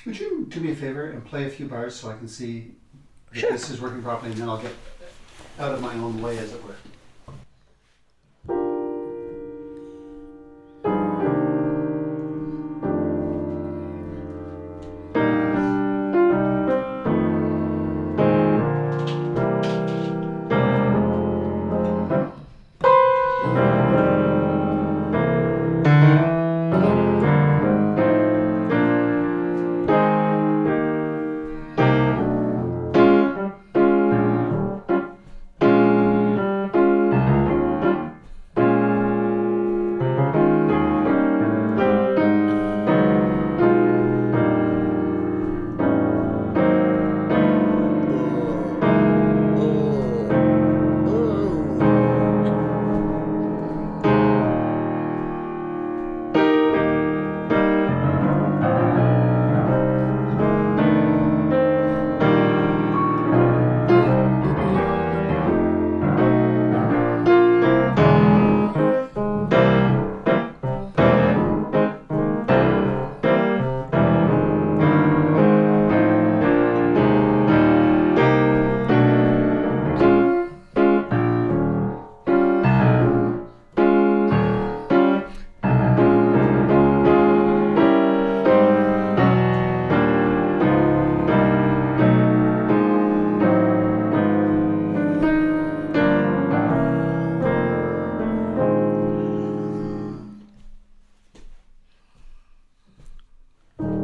Would you do me a favor and play a few bars so I can see that Sure. this is working properly, and then I'll get out of my own way, as it were.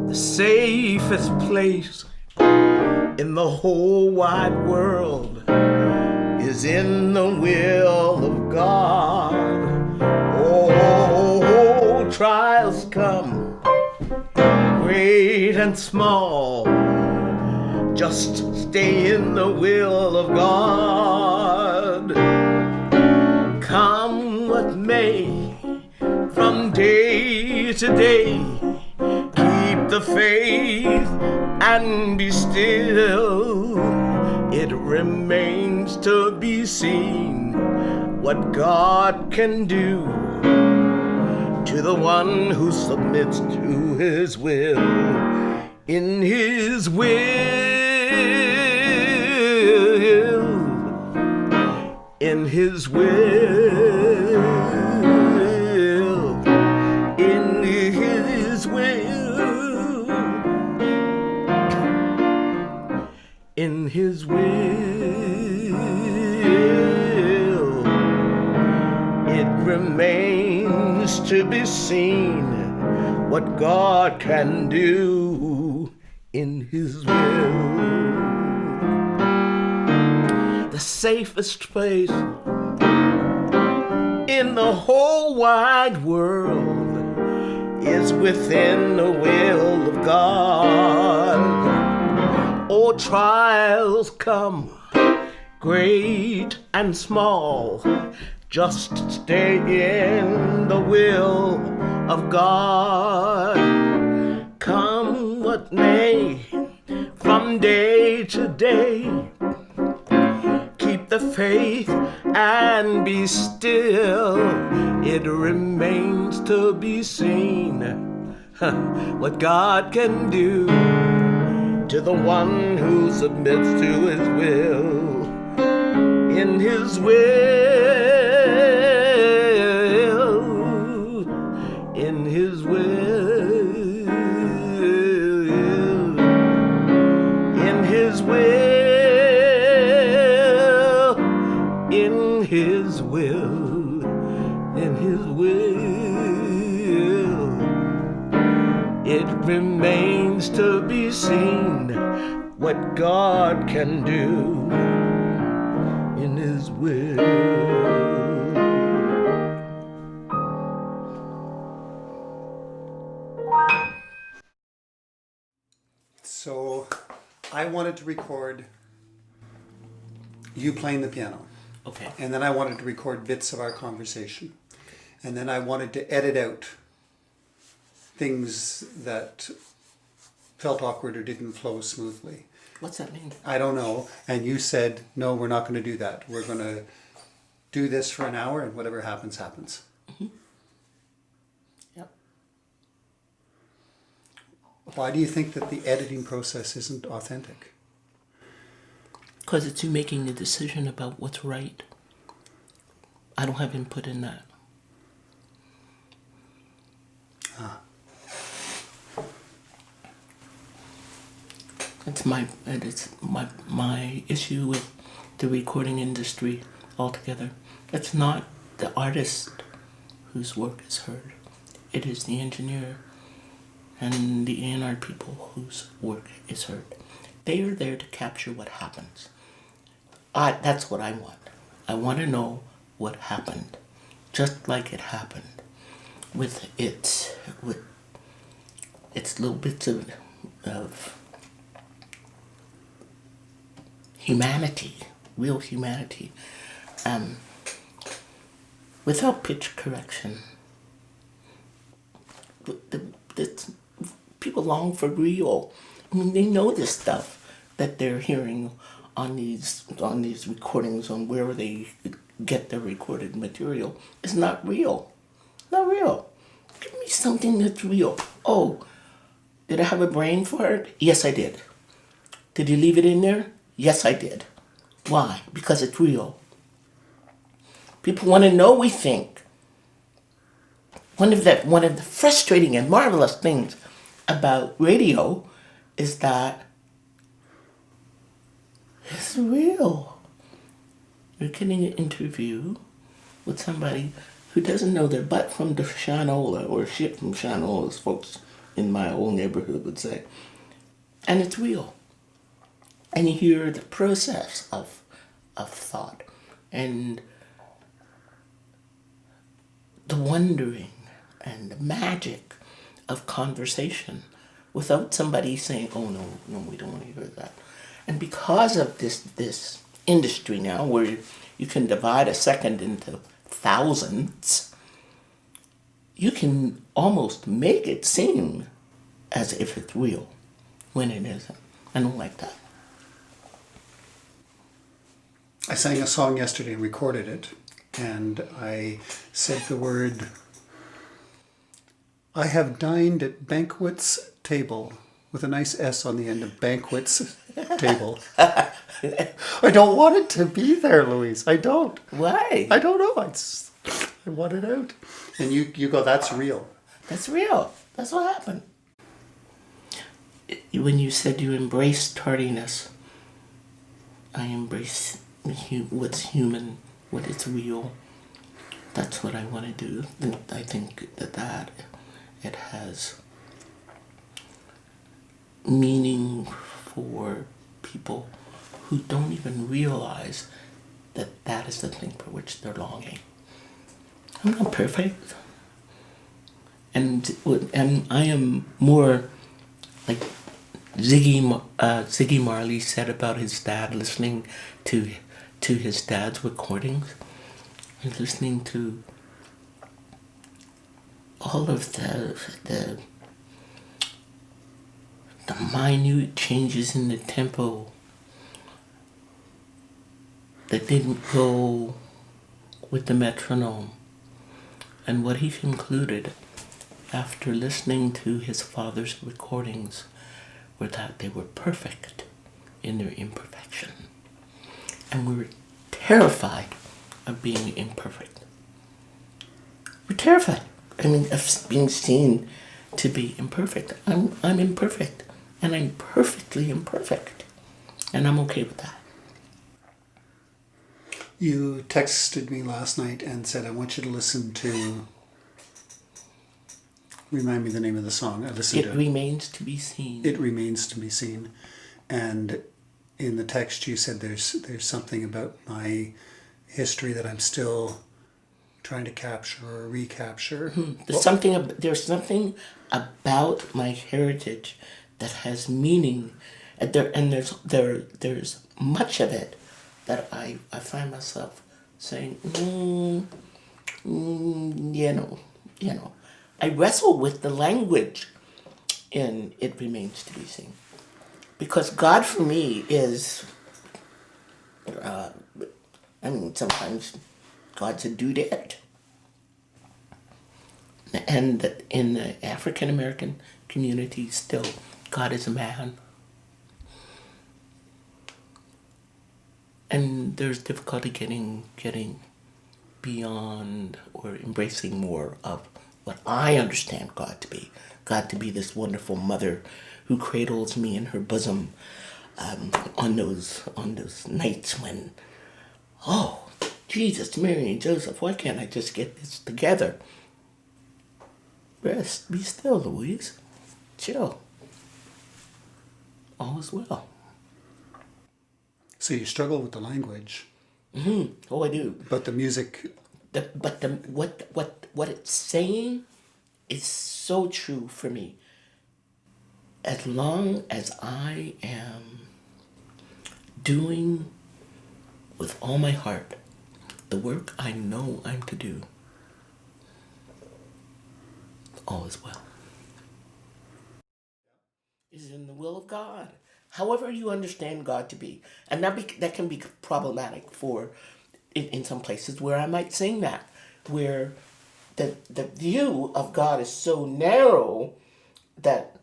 The safest place in the whole wide world is in the will of God. Oh, trials come, great and small. Just stay in the will of God. Come what may, from day to day, keep the faith and be still. It remains to be seen what God can do to the one who submits to his will. In his will, in his will, in his will, in his will, it remains to be seen what God can do in his will. The safest place in the whole wide world is within the will of God. Oh, trials come, great and small. Just stay in the will of God. Come what may, from day to day, keep the faith and be still. It remains to be seen what God can do to the one who submits to his will. In his will, in his will, in his will, in his will, in his will, it remains to be seen what God can do in his will. So I wanted to record you playing the piano. Okay. And then I wanted to record bits of our conversation. And then I wanted to edit out things that felt awkward or didn't flow smoothly. What's that mean? I don't know. And you said, no, we're not going to do that. We're going to do this for an hour, and whatever happens, happens. Mm-hmm. Yep. Why do you think that the editing process isn't authentic? Because it's you making a decision about what's right. I don't have input in that. It's my issue with the recording industry altogether. It's not the artist whose work is heard. It is the engineer and the A&R people whose work is heard. They are there to capture what happens. That's what I want. I want to know what happened, just like it happened, with its little bits of humanity, real humanity, without pitch correction. People long for real. I mean, they know this stuff that they're hearing on these recordings, on wherever they get their recorded material, is not real. Not real. Give me something that's real. Oh, did I have a brain fart? Yes, I did. Did you leave it in there? Yes, I did. Why? Because it's real. People want to know, we think. One of the frustrating and marvelous things about radio is that it's real. You're getting an interview with somebody who doesn't know their butt from the shanola, or shit from shanola, as folks in my old neighborhood would say. And it's real. And you hear the process of thought and the wondering and the magic of conversation without somebody saying, oh no, we don't want to hear that. And because of this industry now, where you can divide a second into thousands, you can almost make it seem as if it's real when it isn't. I don't like that. I sang a song yesterday and recorded it, and I said the word, I have dined at banquet's table, with a nice S on the end of banquet's table. I don't want it to be there, Louise. I don't. Why? I don't know. I want it out. And you go, that's real. That's real. That's what happened. When you said you embrace tardiness, I embrace what's human, what is real. That's what I want to do. I think that it has meaning for people who don't even realize that is the thing for which they're longing. I'm not perfect. And I am more like Ziggy Marley said about his dad, listening to his dad's recordings and listening to all of the minute changes in the tempo that didn't go with the metronome. And what he concluded after listening to his father's recordings were that they were perfect in their imperfection. And we were terrified of being imperfect. We're terrified. I mean, of being seen to be imperfect. I'm imperfect, and I'm perfectly imperfect, and I'm okay with that. You texted me last night and said, I want you to listen to... Remind me the name of the song. I listened to it. It remains to be seen. It remains to be seen. And in the text you said there's something about my history that I'm still trying to capture or recapture. There's something about my heritage that has meaning, and there's much of it that I find myself saying, you know. I wrestle with the language in It Remains to Be Seen. Because God for me is, sometimes God's a dudette. And in the African American community still, God is a man. And there's difficulty getting beyond or embracing more of what I understand God to be. God to be this wonderful mother who cradles me in her bosom on those nights when, oh, Jesus, Mary, and Joseph, why can't I just get this together? Rest, be still, Louise. Chill. All is well. So you struggle with the language. Oh, I do. But the music. What it's saying is so true for me. As long as I am doing with all my heart the work I know I'm to do, all is well. Is in the will of God. However you understand God to be. And that can be problematic for in some places where I might sing that, where the view of God is so narrow that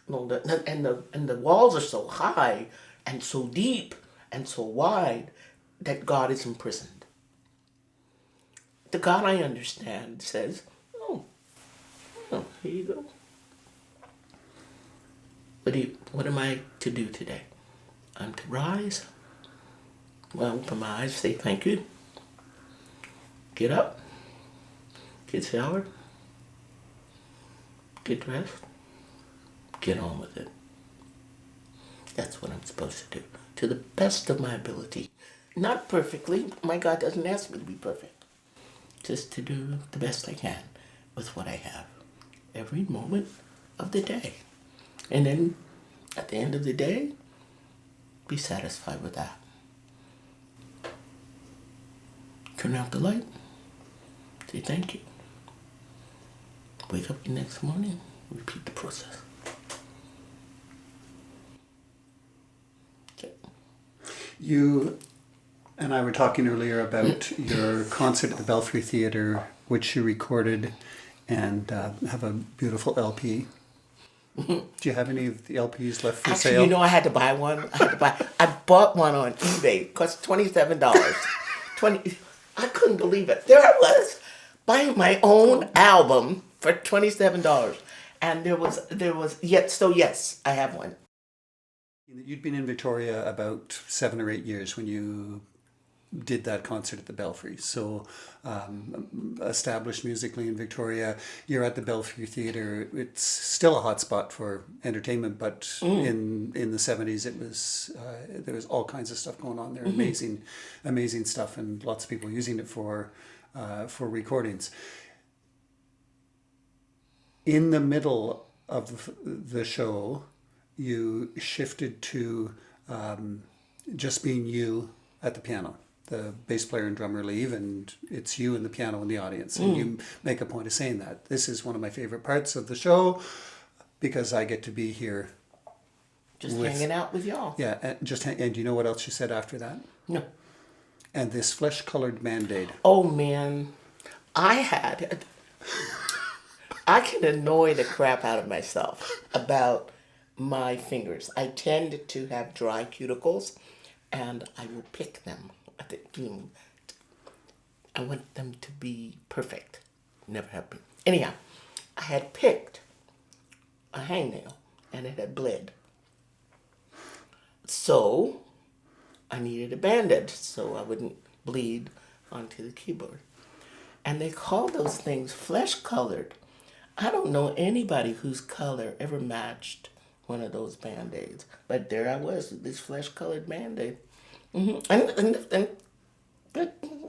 and the walls are so high and so deep and so wide that God is imprisoned. The God I understand says, oh, here you go. What am I to do today? I'm to rise. Well, open my eyes, say thank you. Get up. Get showered. Get dressed. Get on with it. That's what I'm supposed to do. To the best of my ability. Not perfectly. My God doesn't ask me to be perfect. Just to do the best I can with what I have. Every moment of the day. And then, at the end of the day, be satisfied with that. Turn out the light. Say thank you. Wake up the next morning. Repeat the process. Okay. You and I were talking earlier about your concert at the Belfry Theatre, which you recorded and have a beautiful LP. Do you have any of the LPs left for sale? Actually, I had to buy one. I bought one on eBay. It cost $27. I couldn't believe it. There I was, buying my own album for $27. And yes, I have one. You'd been in Victoria about 7 or 8 years when you did that concert at the Belfry. So established musically in Victoria. You're at the Belfry Theatre. It's still a hot spot for entertainment, but in the 70s it was there was all kinds of stuff going on there. Amazing stuff, and lots of people using it for recordings. In the middle of the show, you shifted to just being you at the piano. The bass player and drummer leave, and it's you and the piano in the audience. And you make a point of saying that. This is one of my favorite parts of the show because I get to be here. Just hanging out with y'all. Yeah, and do you know what else you said after that? No. And this flesh-colored Band-Aid. Oh, man. I can annoy the crap out of myself about my fingers. I tend to have dry cuticles, and I will pick them. I want them to be perfect. Never have been. Anyhow, I had picked a hangnail, and it had bled. So I needed a bandage so I wouldn't bleed onto the keyboard. And they call those things flesh-colored. I don't know anybody whose color ever matched one of those Band-Aids. But there I was with this flesh-colored Band-Aid. And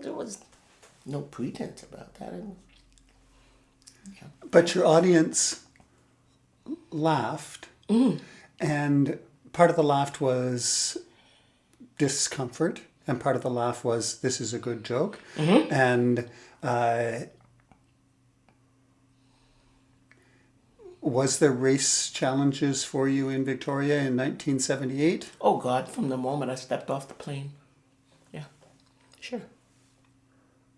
there was no pretense about that. But your audience laughed, and part of the laugh was discomfort, and part of the laugh was, this is a good joke. And was there race challenges for you in Victoria in 1978? Oh, God, from the moment I stepped off the plane. Yeah, sure.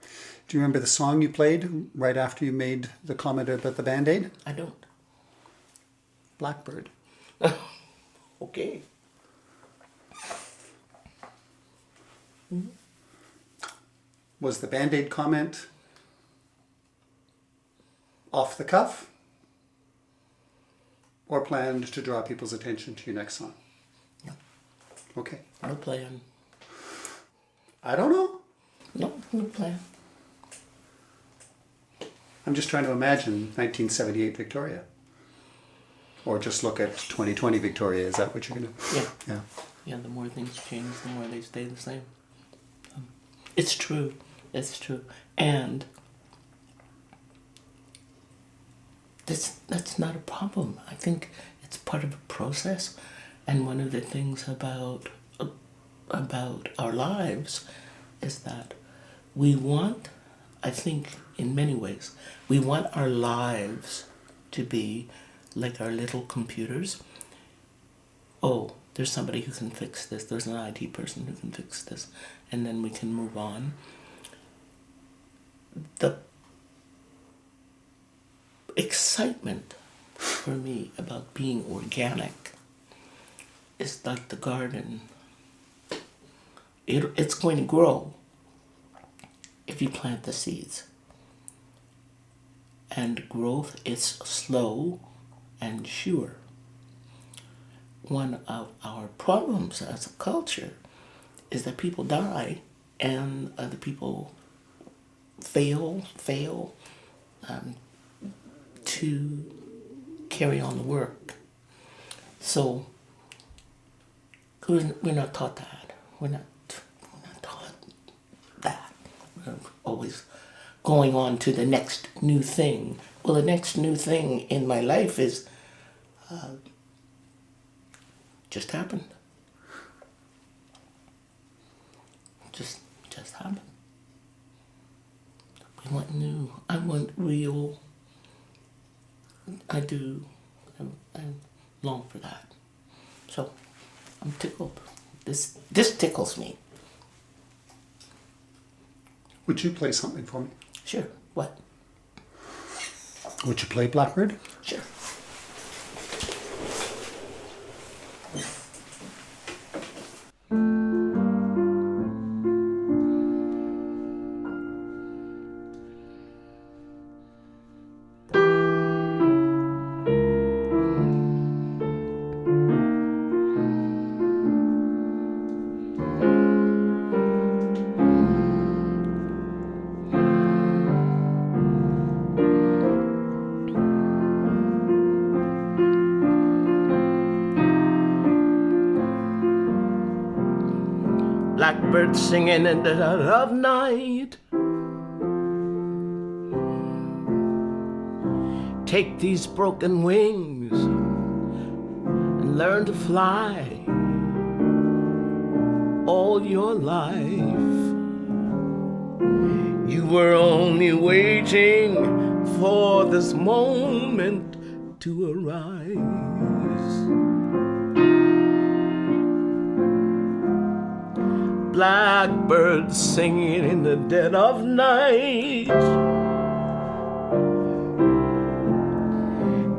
Do you remember the song you played right after you made the comment about the Band-Aid? I don't. Blackbird. Okay. Was the Band-Aid comment off the cuff or planned to draw people's attention to your next song? No. Okay. No plan. I don't know. No plan. I'm just trying to imagine 1978 Victoria. Or just look at 2020 Victoria. Is that what you're going to... Yeah. Yeah. Yeah, the more things change, the more they stay the same. It's true. It's true. And that's not a problem. I think it's part of a process. And one of the things about our lives is that we want, I think in many ways, we want our lives to be like our little computers. Oh, there's somebody who can fix this. There's an IT person who can fix this. And then we can move on. The excitement for me about being organic is like the garden. It's going to grow if you plant the seeds. And growth is slow and sure. One of our problems as a culture is that people die and other people fail to carry on the work. So we're not taught that. We're not taught that. We're always going on to the next new thing. Well, the next new thing in my life is just happened. Just happened. We want new. I want real. I do. I long for that. So I'm tickled. This tickles me. Would you play something for me? Sure. What? Would you play Blackbird? Sure. Blackbird singing in the dead of night. Take these broken wings and learn to fly all your life. You were only waiting for this moment to arise. Blackbird singing in the dead of night.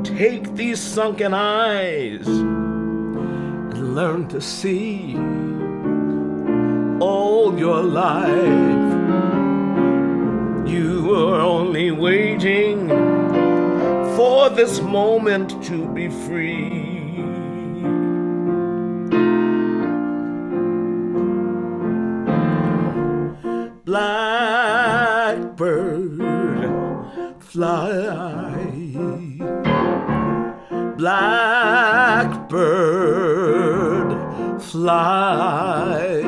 Take these sunken eyes and learn to see all your life. You were only waiting for this moment to be free. Blackbird, fly. Blackbird, fly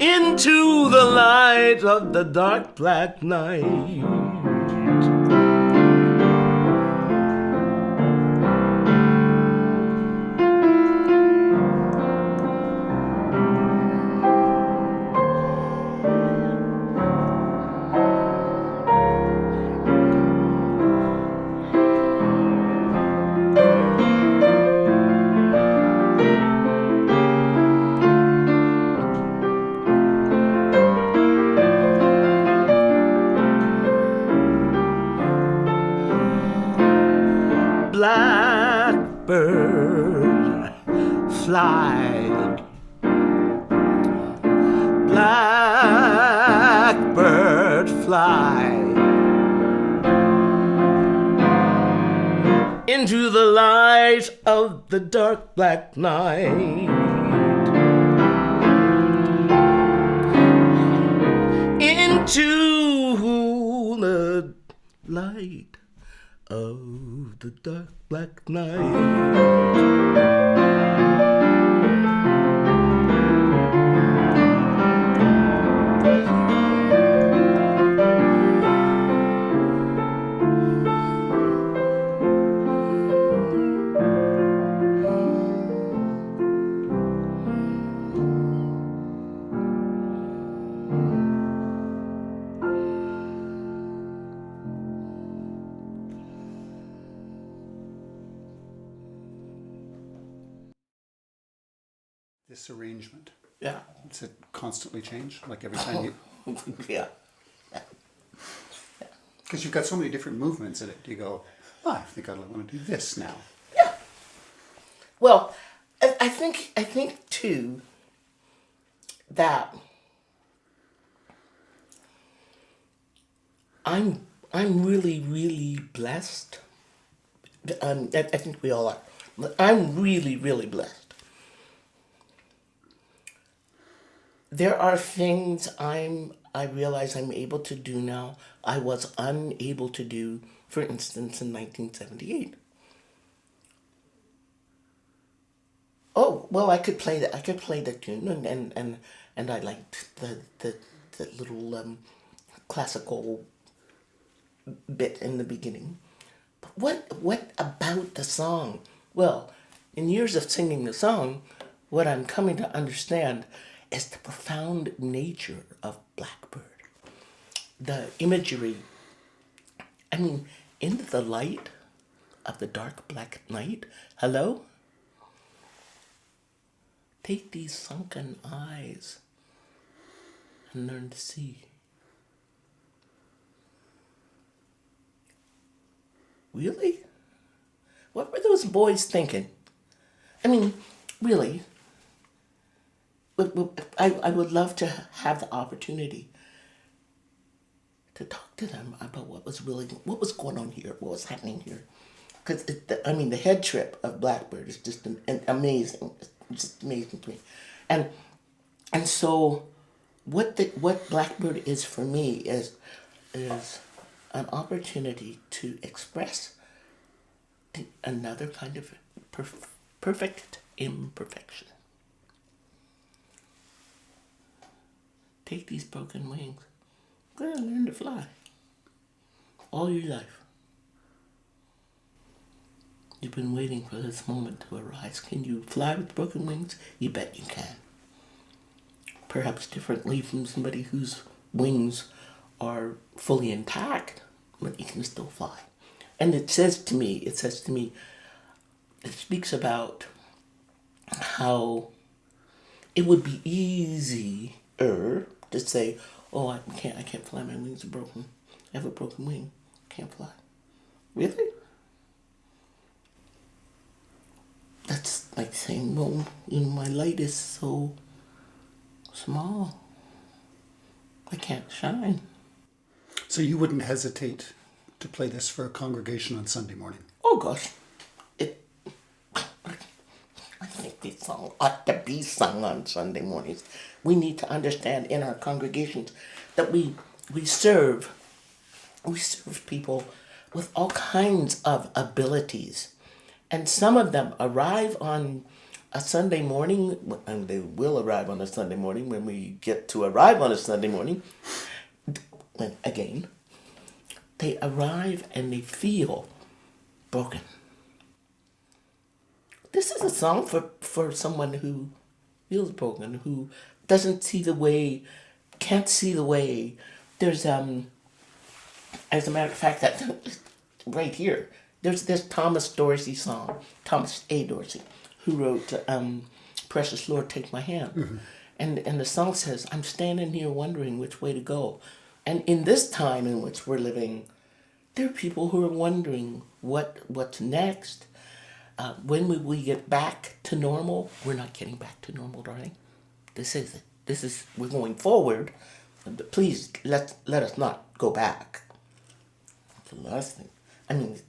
into the light of the dark black night. Blackbird, fly. Blackbird, fly into the light of the dark black night. Into the light of the dark black night. This arrangement, Yeah. does it constantly change? Like every time you... Yeah. Because you've got so many different movements in it. You go, oh, I think I want to do this now. Yeah. Well, I think too that I'm really blessed. I think we all are. But I'm really blessed. There are things I realize I'm able to do now I was unable to do, for instance, in 1978. Oh, well, I could play the tune, and I liked the little classical bit in the beginning. But what about the song? Well, in years of singing the song, what I'm coming to understand is the profound nature of Blackbird. The imagery, I mean, in the light of the dark black night, hello? Take these sunken eyes and learn to see. Really? What were those boys thinking? I mean, really, I would love to have the opportunity to talk to them about what was going on here, what was happening here. Because, the head trip of Blackbird is just an amazing. It's just amazing to me. And so what Blackbird is for me is an opportunity to express another kind of perfect imperfection. Take these broken wings. Go and learn to fly. All your life. You've been waiting for this moment to arise. Can you fly with broken wings? You bet you can. Perhaps differently from somebody whose wings are fully intact, but you can still fly. And it speaks about how it would be easier to say, oh, I can't fly, my wings are broken. I have a broken wing, can't fly. Really? That's like saying, well, my light is so small. I can't shine. So you wouldn't hesitate to play this for a congregation on Sunday morning? Oh gosh, I think this song ought to be sung on Sunday mornings. We need to understand in our congregations that we serve people with all kinds of abilities. And some of them arrive on a Sunday morning, and they will arrive on a Sunday morning when we get to arrive on a Sunday morning. And again, they arrive and they feel broken. This is a song for someone who feels broken, who doesn't see the way, can't see the way. There's, as a matter of fact, that right here, there's this Thomas Dorsey song, Thomas A. Dorsey, who wrote Precious Lord, Take My Hand. Mm-hmm. And the song says, I'm standing here wondering which way to go. And in this time in which we're living, there are people who are wondering what's next. When will we get back to normal? We're not getting back to normal, darling. This is it. We're going forward. But please, let us not go back. That's the last thing. I mean,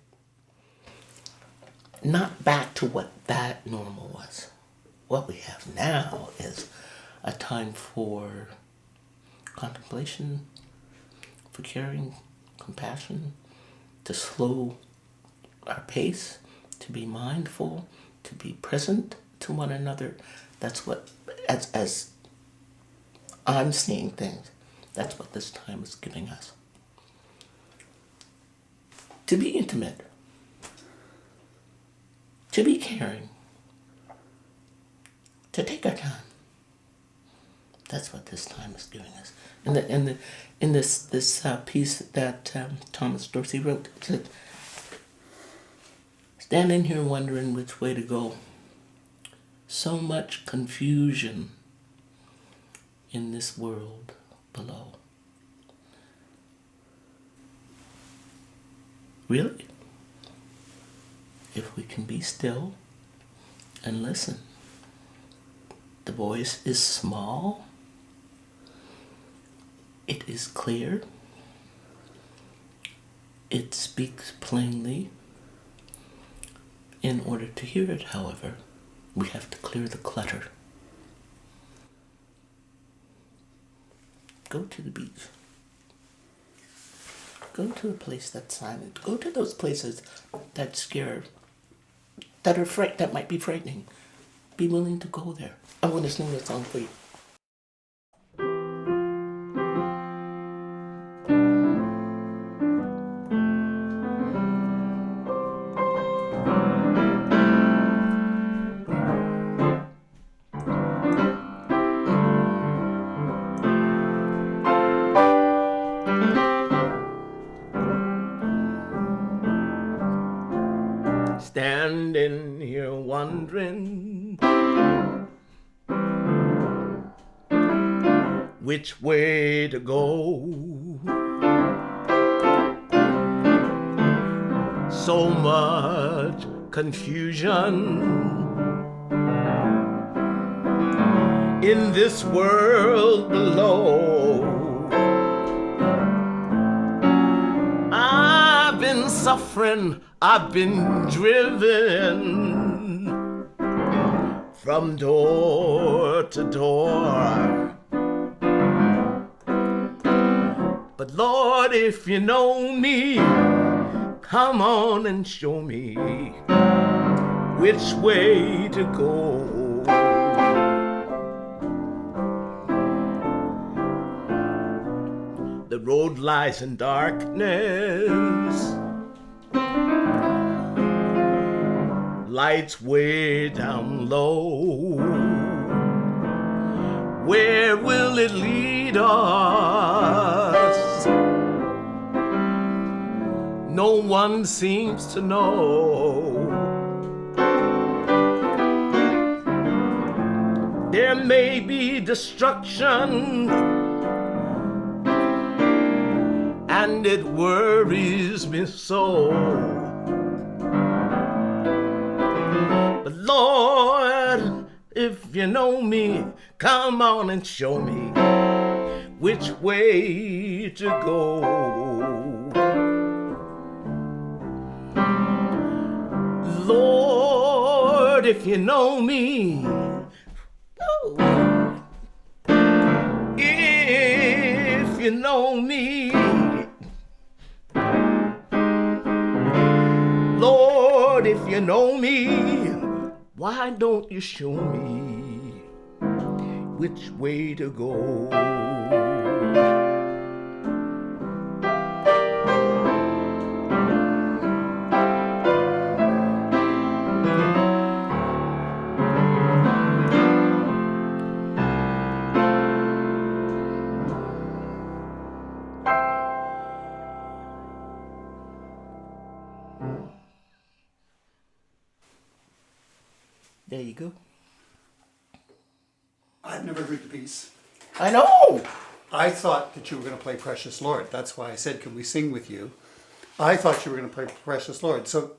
not back to what that normal was. What we have now is a time for contemplation, for caring, compassion, to slow our pace, to be mindful, to be present to one another. That's what, as I'm seeing things, that's what this time is giving us. To be intimate, to be caring, to take our time. That's what this time is giving us. In this piece that Thomas Dorsey wrote, it said, standing here wondering which way to go. So much confusion in this world below. Really? If we can be still and listen. The voice is small. It is clear. It speaks plainly. In order to hear it, however, we have to clear the clutter. Go to the beach. Go to a place that's silent. Go to those places that scare, that might be frightening. Be willing to go there. I want to sing a song for you. Standing here wondering which way to go. So much confusion in this world below. I've been suffering, I've been driven from door to door. But Lord, if you know me, come on and show me which way to go. The road lies in darkness. Lights way down low. Where will it lead us? No one seems to know. There may be destruction, and it worries me so. But Lord, if you know me, come on and show me which way to go. Lord, if you know me, if you know me, Lord, if you know me, why don't you show me which way to go? There you go. I've never heard the piece. I know! I thought that you were going to play Precious Lord. That's why I said, can we sing with you? I thought you were going to play Precious Lord. So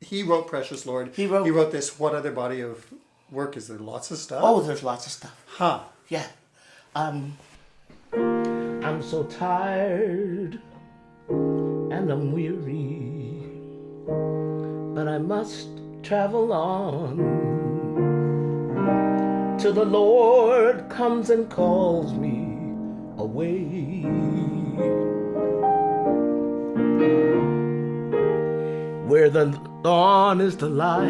he wrote Precious Lord. He wrote- He wrote this. What other body of work is there? Lots of stuff. Oh, there's lots of stuff. Huh. Yeah. I'm so tired and I'm weary, but I must travel on till the Lord comes and calls me away. Where the dawn is the light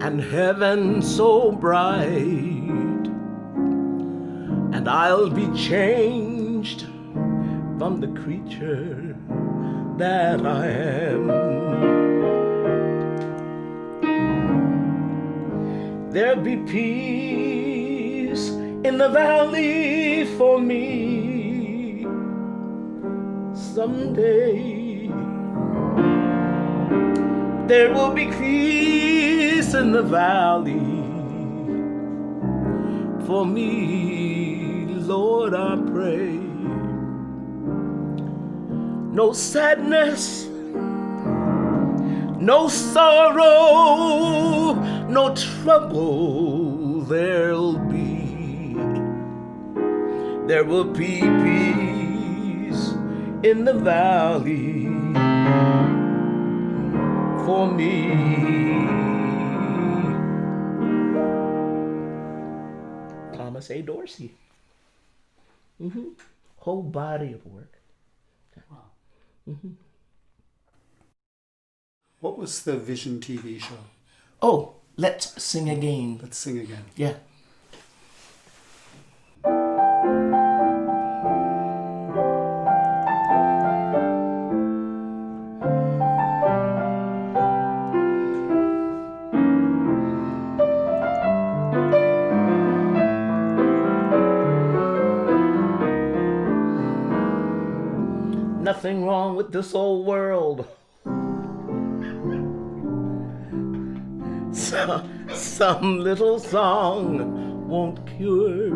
and heaven so bright, and I'll be changed from the creature that I am. There'll be peace in the valley for me someday. There will be peace in the valley for me, Lord, I pray. No sadness, no sorrow, no trouble there'll be. There will be peace in the valley for me. Thomas A. Dorsey. Whole body of work. Wow. What was the Vision TV show? Oh, Let's Sing Again. Let's Sing Again. Yeah. Nothing wrong with this old world. Some little song won't cure.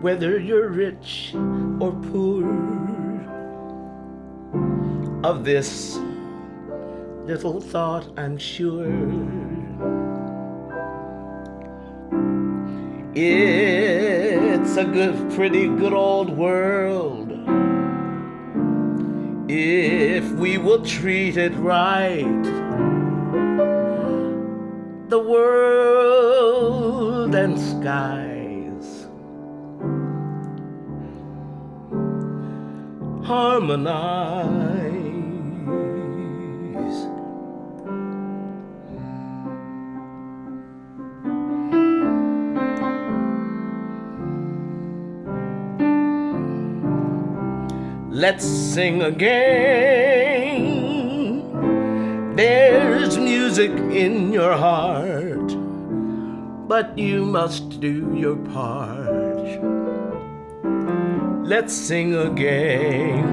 Whether you're rich or poor, of this little thought I'm sure. It's a pretty good old world if we will treat it right. The world and skies harmonize. Let's sing again. There's music in your heart, but you must do your part. Let's sing again.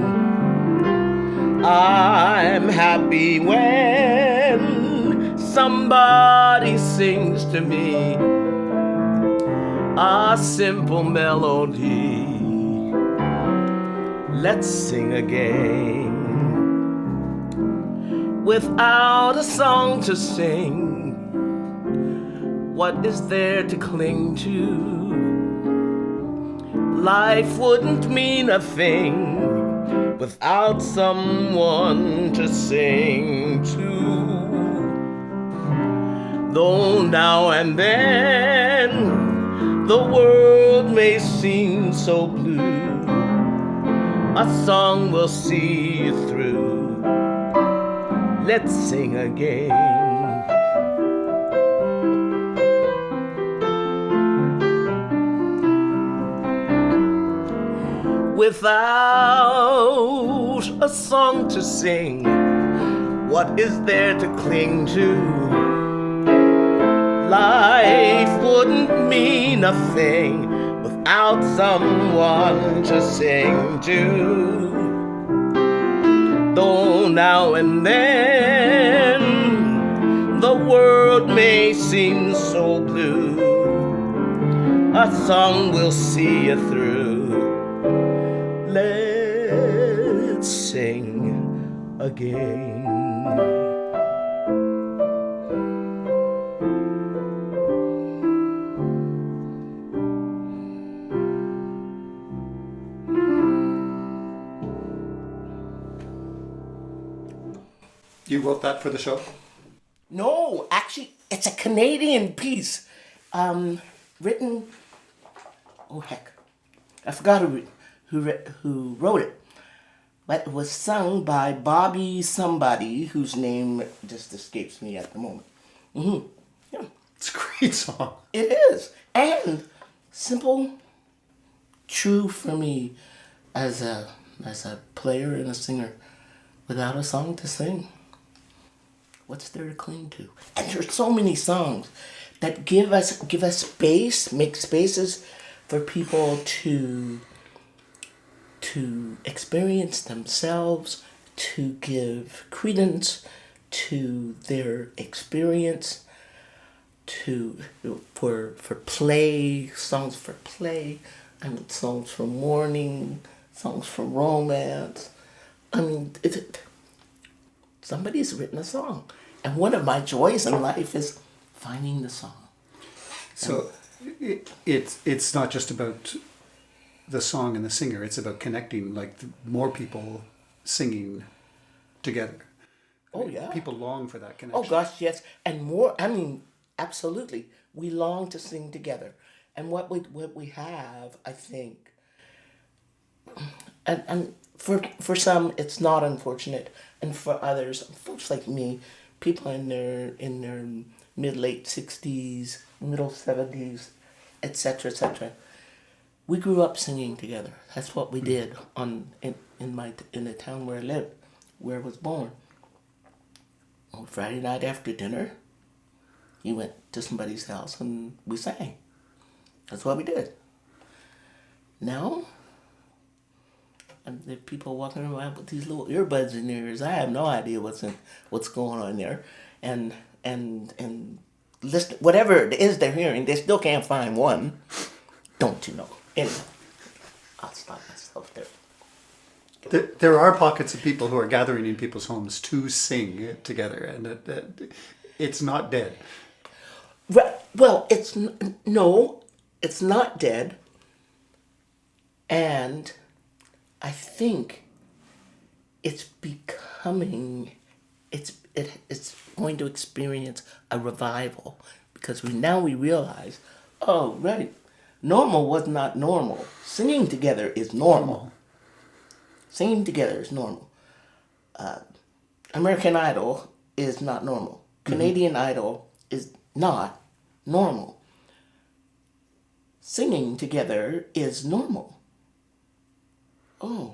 I'm happy when somebody sings to me a simple melody. Let's sing again. Without a song to sing, what is there to cling to? Life wouldn't mean a thing without someone to sing to. Though now and then the world may seem so blue, a song will see you through. Let's sing again. Without a song to sing, what is there to cling to? Life wouldn't mean a thing without someone to sing to. Though now and then the world may seem so blue, a song will see you through. Let's sing again. You wrote that for the show? No, actually, it's a Canadian piece, written. Oh heck, I forgot who wrote it, but it was sung by Bobby somebody whose name just escapes me at the moment. Yeah, It's a great song. it is, and simple, true for me, as a player and a singer, without a song to sing. What's there to cling to? And there's so many songs that give us space, make spaces for people to experience themselves, to give credence to their experience, for play, songs for play, songs for mourning, songs for romance. Somebody's written a song. And one of my joys in life is finding the song. So it's not just about the song and the singer. It's about connecting, like more people singing together. Oh, yeah. People long for that connection. Oh, gosh, yes. And more, absolutely. We long to sing together. And what we have, I think, and for some, it's not unfortunate. And for others, folks like me, people in their mid-late 60s, middle 70s, etc., etc., we grew up singing together. That's what we did in the town where I lived, where I was born. On Friday night after dinner, you went to somebody's house and we sang. That's what we did. Now, and there are people walking around with these little earbuds in their ears. I have no idea what's going on there, and listen, whatever it is they're hearing, they still can't find one. Don't you know? Anyway, I'll stop myself there. There are pockets of people who are gathering in people's homes to sing together, and it's not dead. Well, it's not dead, and I think it's becoming, it's going to experience a revival, because we realize, oh right, normal was not normal. Singing together is normal. Singing together is normal. American Idol is not normal. Canadian Idol is not normal. Singing together is normal. Oh.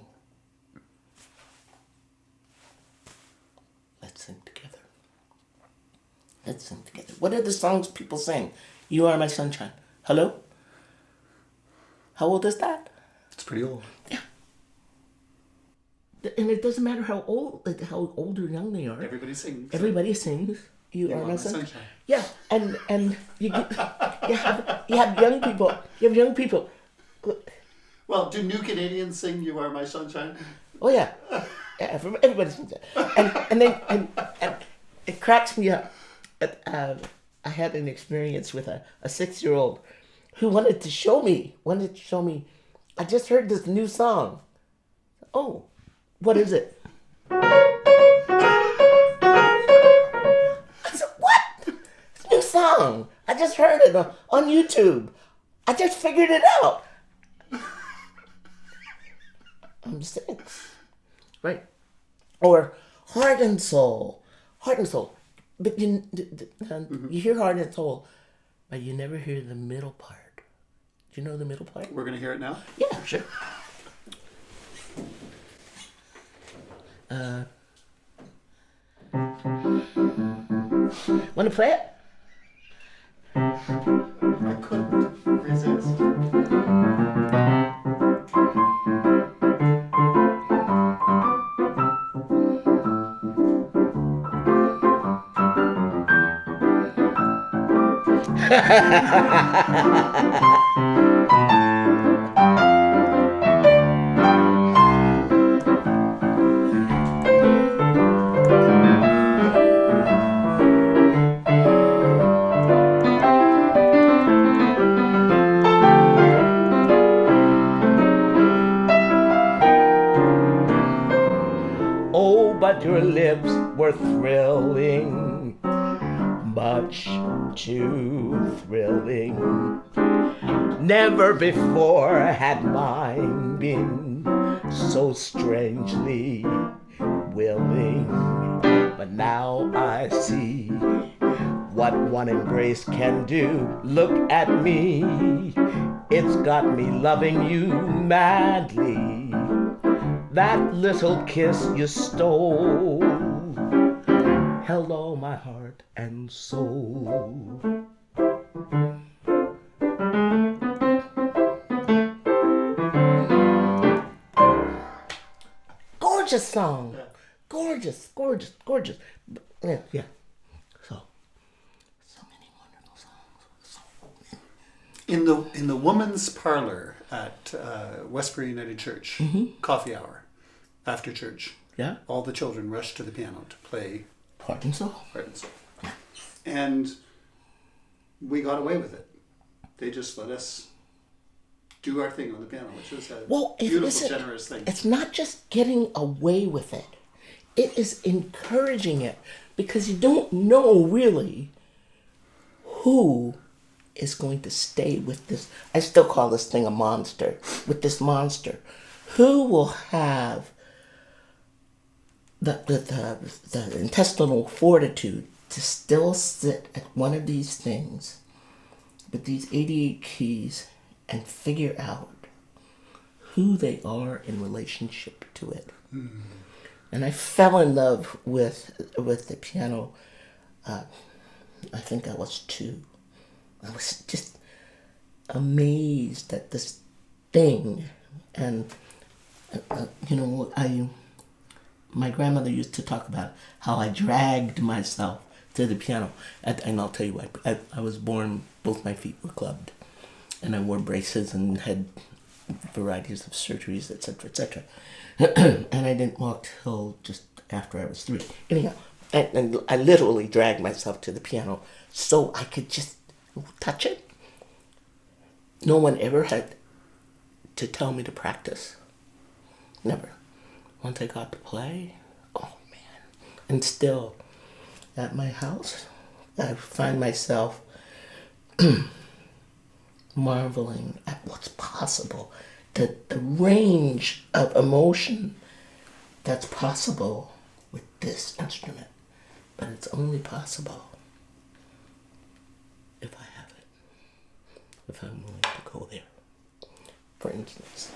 Let's sing together. Let's sing together. What are the songs people sing? You Are My Sunshine. Hello? How old is that? It's pretty old. Yeah. And it doesn't matter how old or young they are. Everybody sings. Everybody sings. You Are My Sunshine. Sunshine. Yeah, and you have young people. You have young people. Well, do new Canadians sing "You Are My Sunshine"? Oh yeah, everybody sings that. And it cracks me up. I had an experience with a 6-year-old who wanted to show me. I just heard this new song. Oh, what is it? I said, what? It's a new song. I just heard it on YouTube. I just figured it out. I'm 6. Right. Or Heart and Soul. Heart and Soul. But you hear Heart and Soul, but you never hear the middle part. Do you know the middle part? We're going to hear it now? Yeah, sure. Want to play it? I couldn't resist. but your lips were thrilling, much too thrilling. Never before had mine been so strangely willing, but now I see what one embrace can do. Look at me, it's got me loving you madly. That little kiss you stole held all my heart and soul. Gorgeous song. Gorgeous, gorgeous, gorgeous. Yeah. So many wonderful songs. In the woman's parlor at Westbury United Church, coffee hour after church. Yeah. All the children rushed to the piano to play Heart and Soul. Heart and Soul. And we got away with it. They just let us do our thing on the piano, which was a beautiful, generous thing. It's not just getting away with it. It is encouraging it, because you don't know really who is going to stay with this. I still call this thing a monster. With this monster, who will have the intestinal fortitude to still sit at one of these things with these 88 keys and figure out who they are in relationship to it. Mm. And I fell in love with the piano. I think I was 2. I was just amazed at this thing. And my grandmother used to talk about how I dragged myself to the piano. And I'll tell you what, I was born, both my feet were clubbed. And I wore braces and had varieties of surgeries, etc., etc. And I didn't walk till just after I was 3. Anyhow, and I literally dragged myself to the piano so I could just touch it. No one ever had to tell me to practice. Never. Once I got to play, oh man. And still, at my house, I find myself marveling at what's possible, the range of emotion that's possible with this instrument. But it's only possible if I have it, if I'm willing to go there. For instance,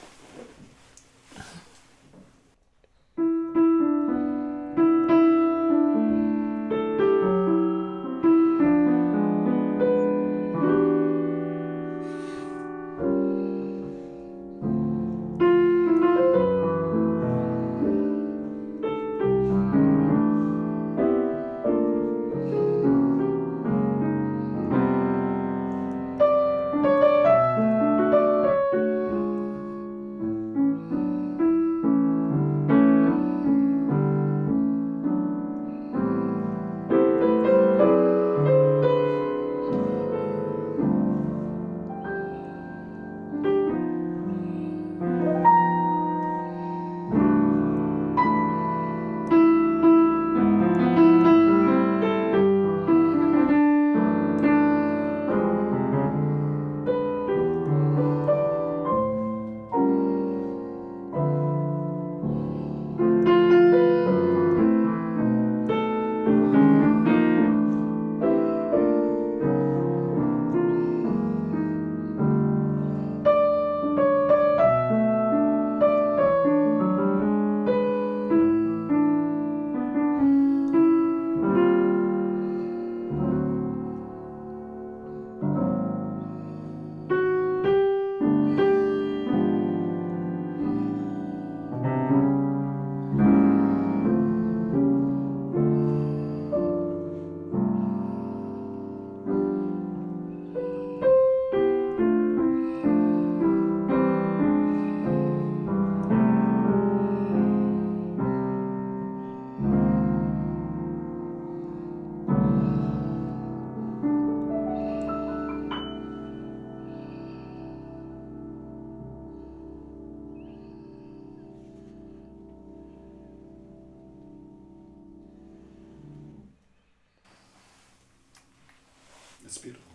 It's beautiful.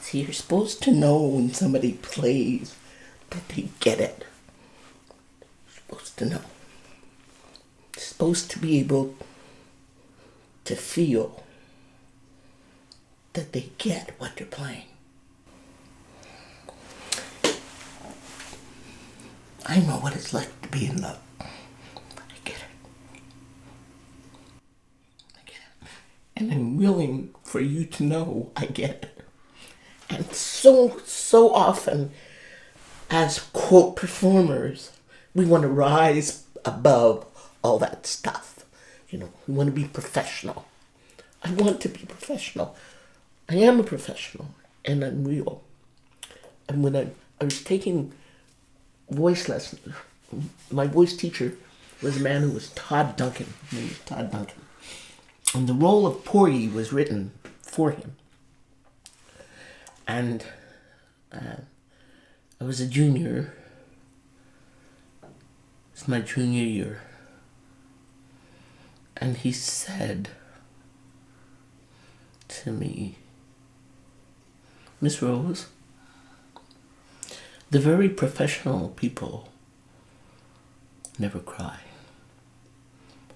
See, you're supposed to know when somebody plays that they get it. You're supposed to know. You're supposed to be able to feel that they get what they're playing. I know what it's like to be in love. I get it. I get it. And I'm willing for you to know I get it. And so often, as quote performers, we want to rise above all that stuff. You know, we want to be professional. I want to be professional. I am a professional, and I'm real. And when I was taking voice lessons, my voice teacher was a man who was Todd Duncan. His name was Todd Duncan. And the role of Porgy was written for him. And I was a junior. It's my junior year. And he said to me, Miss Rose, the very professional people never cry.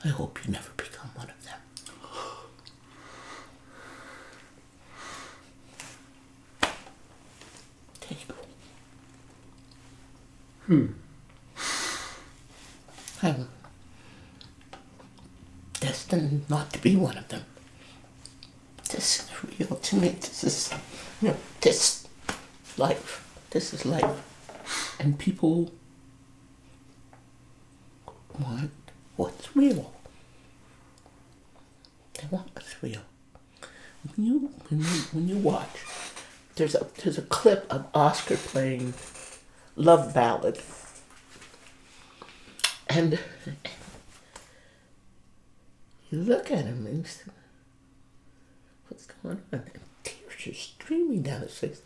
I hope you never become one of them. I'm destined not to be one of them. This is real to me. This is, this life. This is life. And people want what's real. They want what's real. When you watch, there's a clip of Oscar playing Love Ballad. And you look at him and you say, what's going on? And tears are streaming down his face.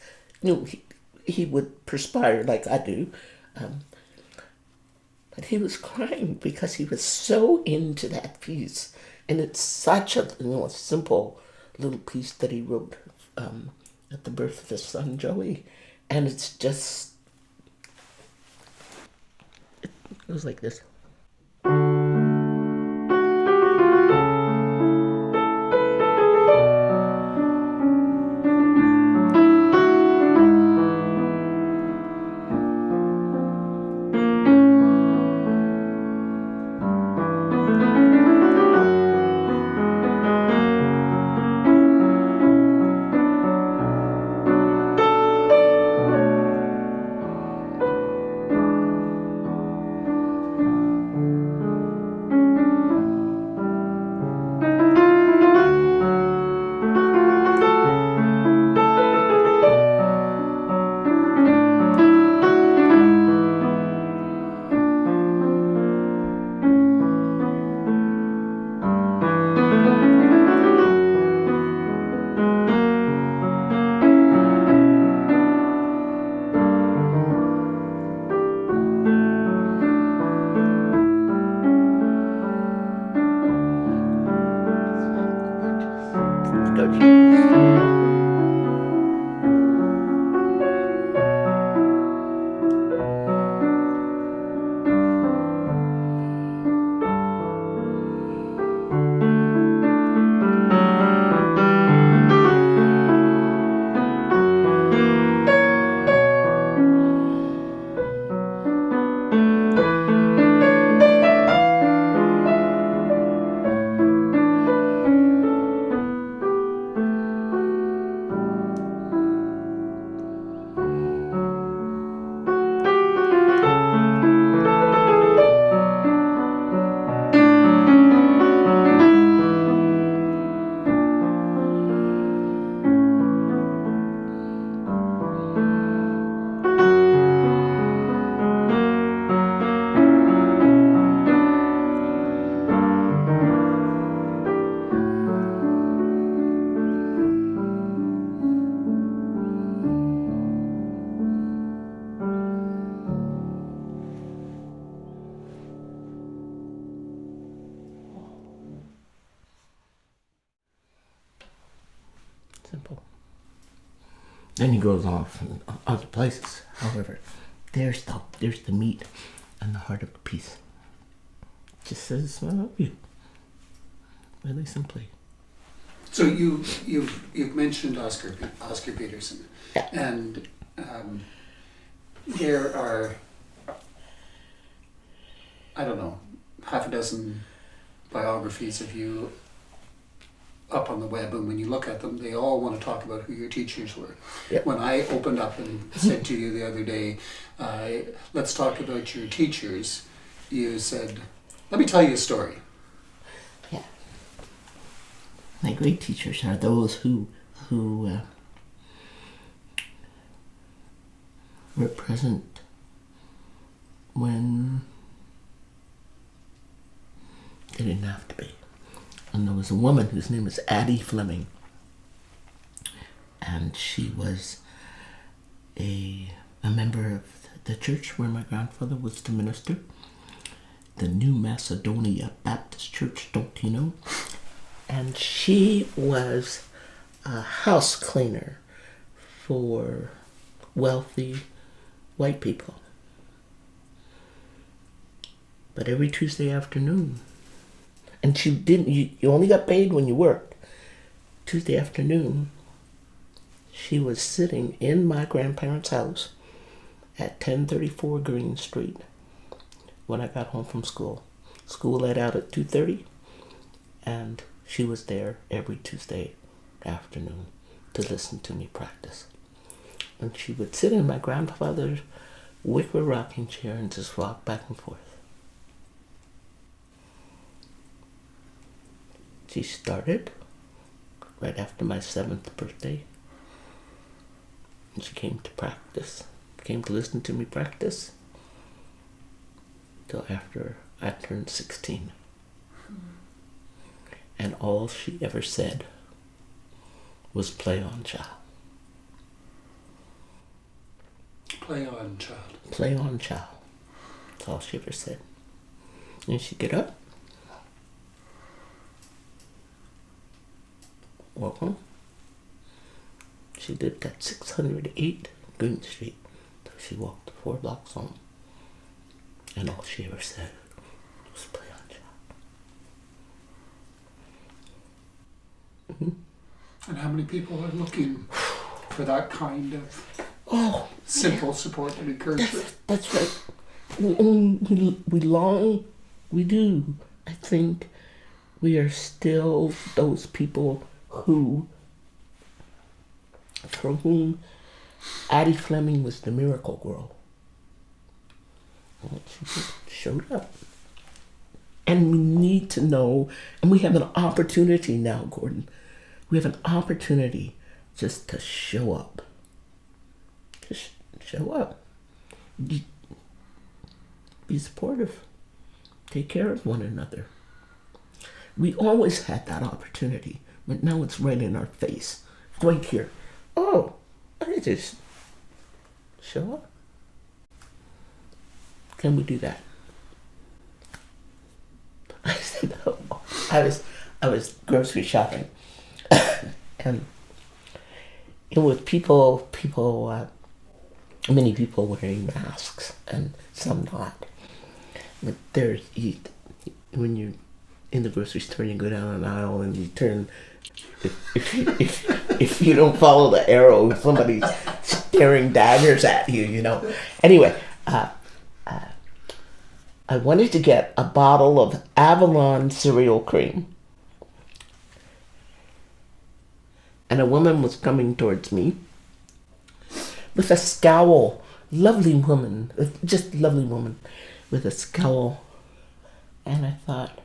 He would perspire like I do. But he was crying because he was so into that piece. And it's such a simple little piece that he wrote at the birth of his son, Joey. And it's just, it goes like this. Simple. Then he goes off in other places. However, there's the meat and the heart of the piece. Just says, I love you. Really simply. So you've mentioned Oscar Peterson, Yeah. and there are, I don't know, half a dozen biographies of you up on the web, and when you look at them, they all want to talk about who your teachers were. Yeah. When I opened up and said to you the other day, let's talk about your teachers, you said, let me tell you a story. Yeah. My great teachers are those who were present when they didn't have to be. And there was a woman whose name was Addie Fleming. And she was a member of the church where my grandfather was the minister. The New Macedonia Baptist Church, don't you know? And she was a house cleaner for wealthy white people. But every Tuesday afternoon, and she didn't, you only got paid when you worked. Tuesday afternoon, she was sitting in my grandparents' house at 1034 Green Street when I got home from school. School let out at 2:30, and she was there every Tuesday afternoon to listen to me practice. And she would sit in my grandfather's wicker rocking chair and just rock back and forth. She started right after my 7th birthday. And she came to practice, came to listen to me practice till after I turned 16. And all she ever said was play on, child. Play on, child. Play on, child. That's all she ever said. And she'd get up, walk home. She lived at 608 Green Street. So she walked 4 blocks home. And all she ever said was play on, child. Mm-hmm. And how many people are looking for that kind of simple support and encouragement? That's right. We do. I think we are still those people for whom Addie Fleming was the miracle girl. Well, she just showed up. And we need to know, and we have an opportunity now, Gordon. We have an opportunity just to show up. Just show up. Be supportive. Take care of one another. We always had that opportunity, but now it's right in our face. It's right here. Oh, I just show up. Can we do that? I said, I was grocery shopping, and it was many people wearing masks and some not. But when you're in the grocery store, you go down an aisle and you turn. If you don't follow the arrow, somebody's staring daggers at you, you know. Anyway, I wanted to get a bottle of Avalon cereal cream. And a woman was coming towards me with a scowl. Lovely woman, just lovely woman with a scowl. And I thought,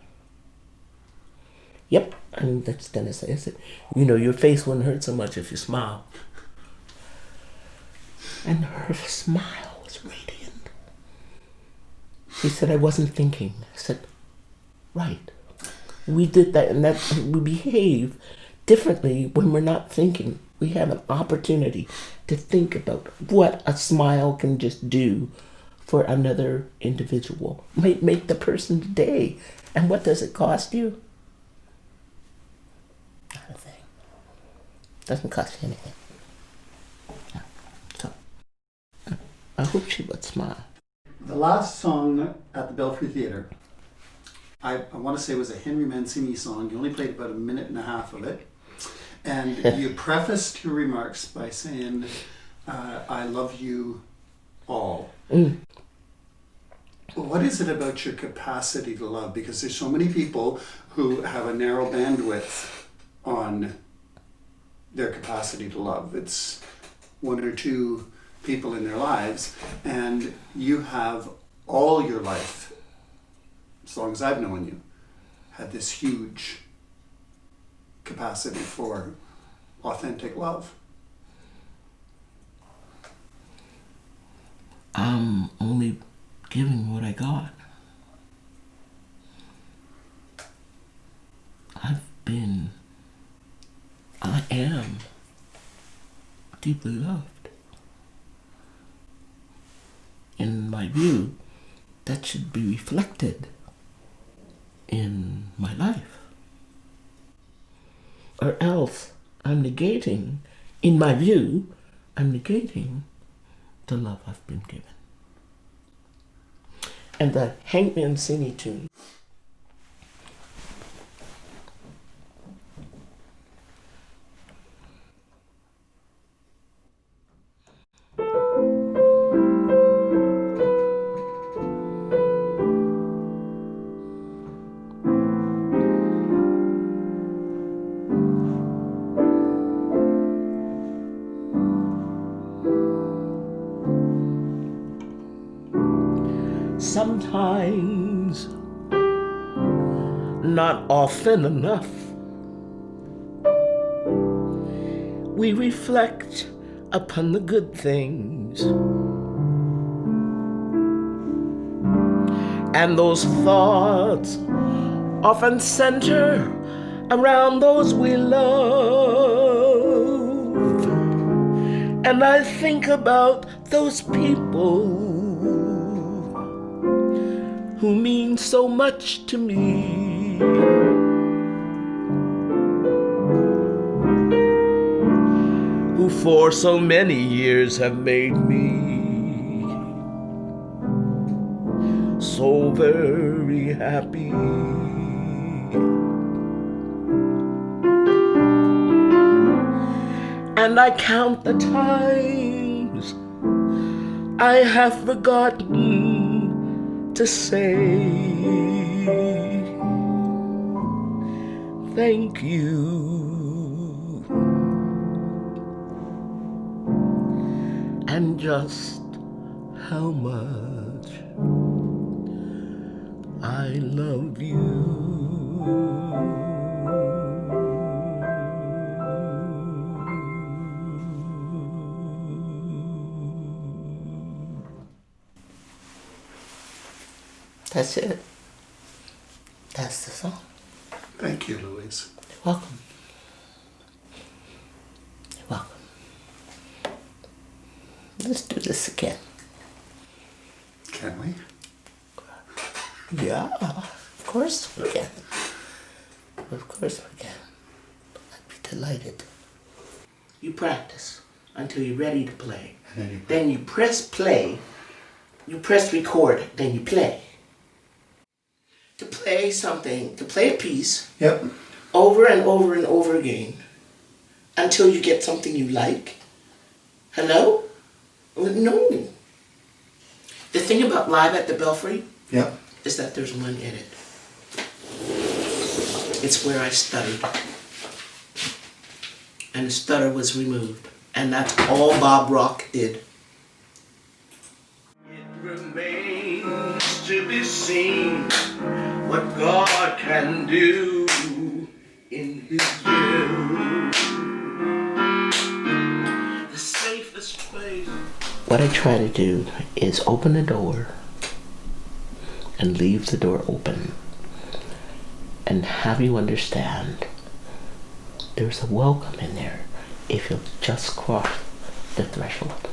yep, and that's then I said, you know, your face wouldn't hurt so much if you smile. And her smile was radiant. She said, I wasn't thinking. I said, right. We did that, and that we behave differently when we're not thinking. We have an opportunity to think about what a smile can just do for another individual. Might make the person's day. And what does it cost you? Not a thing. Doesn't cost you anything. Yeah. So, I hope she would smile. The last song at the Belfry Theatre, I want to say was a Henry Mancini song. You only played about a minute and a half of it. And you prefaced your remarks by saying, I love you all. What is it about your capacity to love? Because there's so many people who have a narrow bandwidth on their capacity to love. It's one or two people in their lives, and you have all your life, as long as I've known you, had this huge capacity for authentic love. I'm only giving what I got. I am deeply loved. In my view, that should be reflected in my life. Or else I'm negating, in my view, I'm negating the love I've been given. And the Hank Mancini tune, sometimes, not often enough, we reflect upon the good things, and those thoughts often center around those we love. And I think about those people who mean so much to me, who for so many years have made me so very happy. And I count the times I have forgotten to say thank you, and just how much I love you. That's it. That's the song. Thank you, Louise. You're welcome. You're welcome. Let's do this again. Can we? Yeah, of course we can. Of course we can. I'd be delighted. You practice until you're ready to play. Then you press play. You press record. Then you play. To play something, to play a piece, Yep. over and over and over again, until you get something you like. Hello? No. The thing about Live at the Belfry, Yep. is that there's one edit. It's where I stuttered. And the stutter was removed. And that's all Bob Rock did. It remains to be seen what God can do in His will. The safest place. What I try to do is open the door and leave the door open and have you understand there's a welcome in there if you'll just cross the threshold.